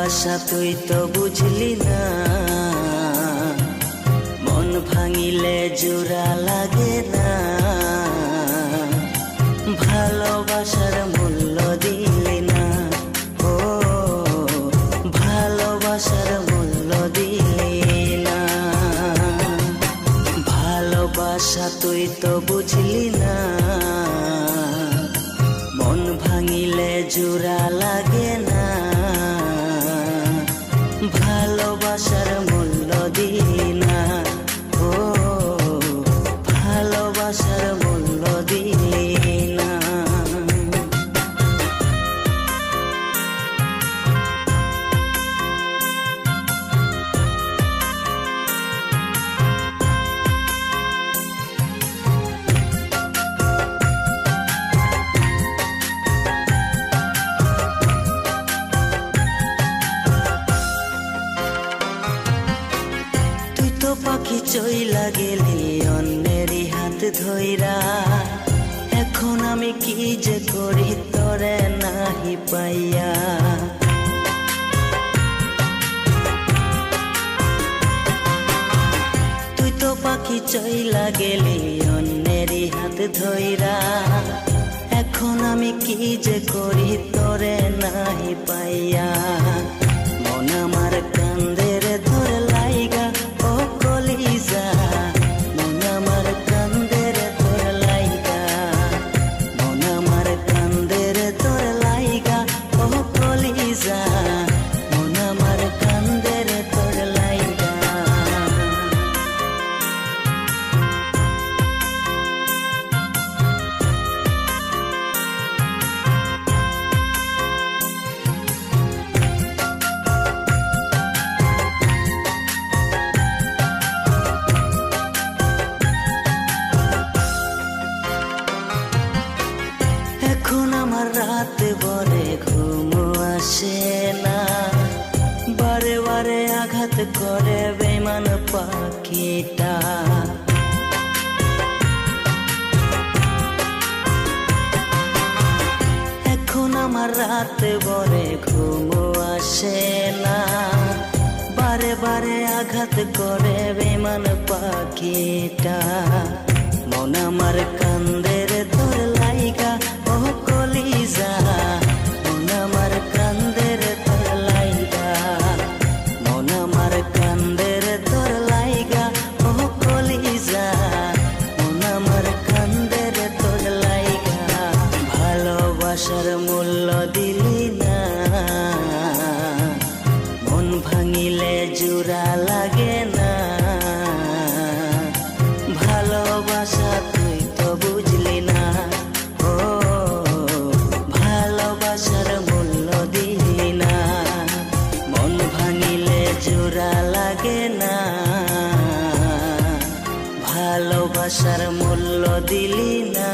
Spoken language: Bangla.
ভালোবাসা তুই তো বুঝলি না, মন ভাঙিলে জোড়া লাগে না। ভালোবাসার মূল্য দিলি না, ও ভালোবাসার মূল্য দিলি না। ভালোবাসা তুই তো বুঝলি না, মন ভাঙিলে জোড়া লাগে না। ভালোবাসার মূল্য দিলি না, ও ভালোবাসার মূল্য দিলি না। পাখি চইলা গেলি অন্যেরই হাত ধইরা, এখন আমি কি যে করি তরে নাহি পাইয়া। তুই তো পাখি চইলা গেলি অন্যেরই হাত ধইরা, এখন আমি কি যে করি তরে নাহি পাইয়া। মন আমার কান্দের ধর লাইগা, ও কলিজা মন আমার কান্দের তোর লাইগা, মন আমার কান্দের তোর লাইগা, ও কলিজা মন আমার কান্দের তোর লাইগা। এখন আমার রাতে বরে ঘুম আসে না, বারে বারে আঘাত করে বেমান পাখিটা। এখন আমার রাতে বরে ঘুম আসে না, বারে বারে আঘাত করে বেমান পাখিটা। মন আমার কান্দের তোর লাইগা, ও কলিজা মন আমার কান্দের তোর লাইগা, মন আমার কান্দের তোর লাইগা, ও কলিজা মন আমার কান্দের তোর লাইগা। ভালোবাসার মূল্য দিলি না, মন ভাঙিলে জোড়া লাগে না। ভালোবাসা তুই তো বুঝলি না, ও ভালোবাসার মূল্য দিলি না। মন ভাঙিলে জোড়া লাগে না, ভালোবাসার মূল্য দিলি না।